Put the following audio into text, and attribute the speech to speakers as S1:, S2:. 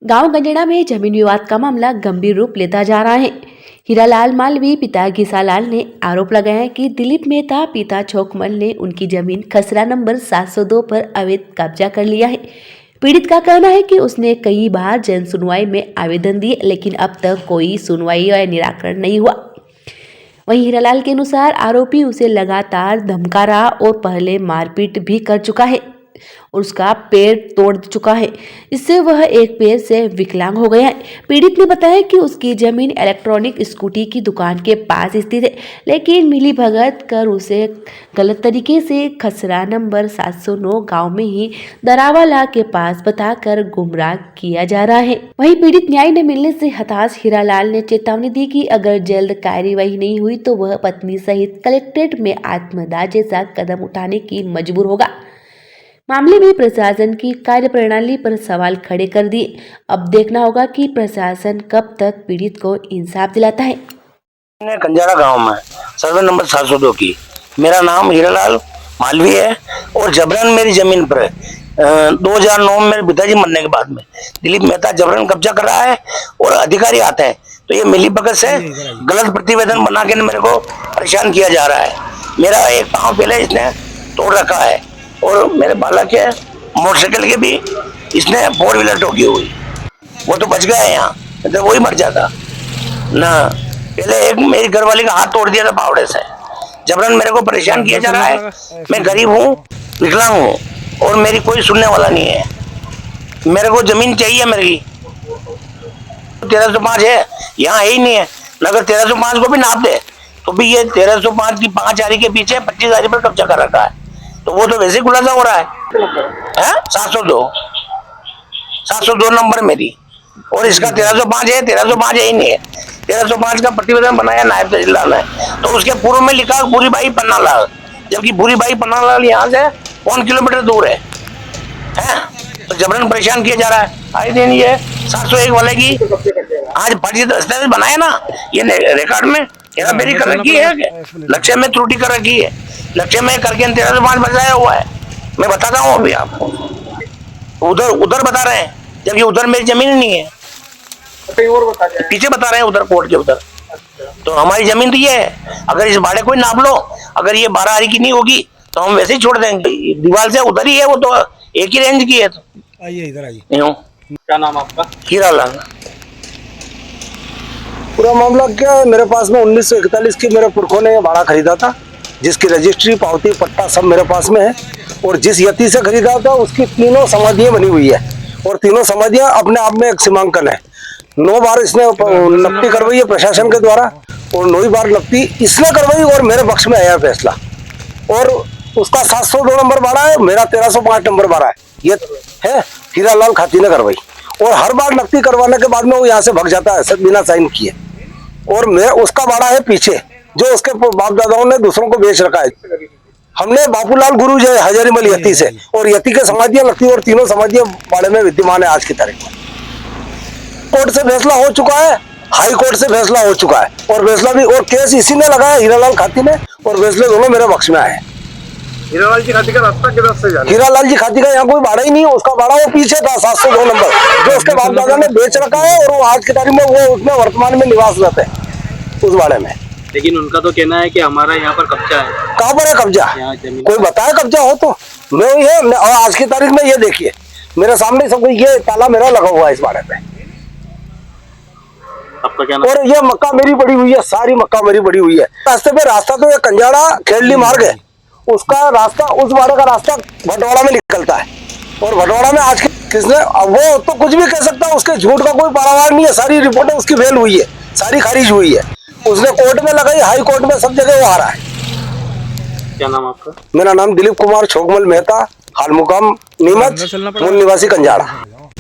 S1: गांव गंजेड़ा में जमीन विवाद का मामला गंभीर रूप लेता जा रहा है। हीरालाल मालवी पिता घिसालाल ने आरोप लगाया है कि दिलीप मेहता पिता छोकमल ने उनकी जमीन खसरा नंबर 702 पर अवैध कब्जा कर लिया है। पीड़ित का कहना है कि उसने कई बार जन सुनवाई में आवेदन दिए, लेकिन अब तक कोई सुनवाई या निराकरण नहीं हुआ। वहीं हीरालाल के अनुसार आरोपी उसे लगातार धमका रहा और पहले मारपीट भी कर चुका है और उसका पैर तोड़ चुका है। इससे वह एक पैर से विकलांग हो गया है। पीड़ित ने बताया कि उसकी जमीन इलेक्ट्रॉनिक स्कूटी की दुकान के पास स्थित है, लेकिन मिली भगत कर उसे गलत तरीके से खसरा नंबर 709 गांव में ही दरावाला के पास बताकर गुमराह किया जा रहा है। वहीं पीड़ित न्याय न मिलने से हताश हीरालाल ने चेतावनी दी कि अगर जल्द कार्यवाही नहीं हुई तो वह पत्नी सहित कलेक्ट्रेट में आत्मदाह जैसा कदम उठाने की मजबूर होगा। मामले में प्रशासन की कार्यप्रणाली पर सवाल खड़े कर दिए। अब देखना होगा कि प्रशासन कब तक पीड़ित को इंसाफ दिलाता है।
S2: कंजाड़ा गांव में सर्वे नंबर 702 की मेरा नाम हीरालाल मालवी है और जबरन मेरी जमीन पर 2009 में मेरे पिताजी मरने के बाद में दिलीप मेहता जबरन कब्जा कर रहा है और अधिकारी आता है तो ये मिली भगत से गलत प्रतिवेदन बना के मेरे को परेशान किया जा रहा है। मेरा एक पाँव पहले इसने तोड़ रखा है और मेरे बालक के मोटरसाइकिल के भी इसने 4 व्हीलर ठोकी हुई। वो तो बच गया है यहाँ, तो वही मर जाता ना। पहले एक मेरी घरवाली का हाथ तोड़ दिया था फावड़े से। जबरन मेरे को परेशान किया जा रहा है। मैं गरीब हूँ, विकलांग हूँ और मेरी कोई सुनने वाला नहीं है। मेरे को जमीन चाहिए मेरी। 1305 है, यहाँ है ही नहीं है। अगर 1305 को भी नाप दे तो भी ये 1305 की 5 आरी के पीछे 25 आरी पर कब्जा कर रखा है। तो वो तो वैसे खुलासा हो रहा है 702 नंबर मेरी और इसका 1305 है। 1305 है ही नहीं है। 1305 का प्रतिवेदन बनाया नायब तहसीलदार ने, तो उसके पूर्व में लिखा पूरी भाई पन्नालाल, जबकि पूरी भाई पन्नालाल यहाँ से 1 किलोमीटर दूर है। तो जबरन परेशान किया जा रहा है। आए दिन ये 701 वाले की आज फर्जी दस्तावेज बनाए ना, ये रिकॉर्ड में मेरी कर रखी है, लक्ष्य में त्रुटि कर रखी है। लक्ष्य में करके 1305 बजाया हुआ है। मैं बताता हूँ अभी आपको। उधर बता रहे हैं, जबकि उधर मेरी जमीन नहीं है। पीछे बता रहे हैं उधर कोर्ट के उधर। तो हमारी जमीन तो ये है। अगर इस बाड़े को नाप लो, अगर ये 12 आरी की नहीं होगी तो हम वैसे ही छोड़ देंगे। दीवार से उधर ही है, वो तो एक ही रेंज की है। तो
S3: आइए इधर आइए।
S2: क्या नाम आपका? हीरालाल।
S3: पूरा मामला क्या है, मेरे पास में 1941 की मेरे पुरखों ने भाड़ा खरीदा था, जिसकी रजिस्ट्री पावती पट्टा सब मेरे पास में है। और जिस यति से खरीदा था उसकी 3 समाधियां बनी हुई है और 3 समाधियां अपने आप में एक सीमांकन है। 9 बार इसने नकदी करवाई है प्रशासन के द्वारा और 9 बार नकदी इसने करवाई और मेरे पक्ष में आया फैसला। और उसका 702 नंबर बाड़ा है, मेरा 1305 नंबर बाड़ा है। ये है हीरालाल खाती ने करवाई और हर बार नकदी करवाने के बाद में वो यहाँ से भग जाता है सब बिना साइन किए। और मेरा उसका बाड़ा है पीछे, जो उसके बाप दादाओं ने दूसरों को बेच रखा है। हमने बापूलाल गुरु जो हजारीमल यति से और यति के समाधियां लगती और 3 समाधियां बाड़े में विद्यमान है आज की तारीख में। कोर्ट से फैसला हो चुका है, हाई कोर्ट से फैसला हो चुका है और फैसला भी और केस इसी ने लगाया हीरालाल खाती ने और फैसले दोनों मेरे पक्ष में आए।
S4: हीरालाल जी खाती का रास्ता किधर से जाना?
S3: हीरालाल जी खाती का यहाँ कोई बाड़ा ही नहीं है। उसका बाड़ा वो पीछे था 702 नंबर, जो उसके बाप दादा ने बेच रखा है और वो आज की तारीख में वो उसमें वर्तमान में निवास रहते हैं उस बाड़े में।
S4: लेकिन उनका तो कहना है कि हमारा यहाँ पर कब्जा है।
S3: कहाँ पर है कब्जा? कोई बताया कब्जा हो तो मैं ये और आज की तारीख में ये देखिए मेरे सामने सब ये ताला मेरा लगा हुआ है इस बाड़े पे।
S4: आपका क्या
S3: और ये मक्का मेरी पड़ी हुई है, सारी मक्का मेरी पड़ी हुई है। रास्ते पे रास्ता तो ये कंजाड़ा खेड़ली मार्ग है, उसका रास्ता उस बाड़े का रास्ता भटवाड़ा में निकलता है और भटवाड़ा में आज किसने वो तो कुछ भी कह सकता है, उसके झूठ का कोई पारावार नहीं है। सारी रिपोर्टें उसकी फेल हुई है, सारी खारिज हुई है। उसने कोर्ट में लगाई, हाई कोर्ट में, सब जगह वो हारा है।
S4: क्या नाम आपका?
S3: मेरा नाम दिलीप कुमार छोकमल मेहता, हाल मुकाम नीमच, मूल निवासी कंजाड़ा।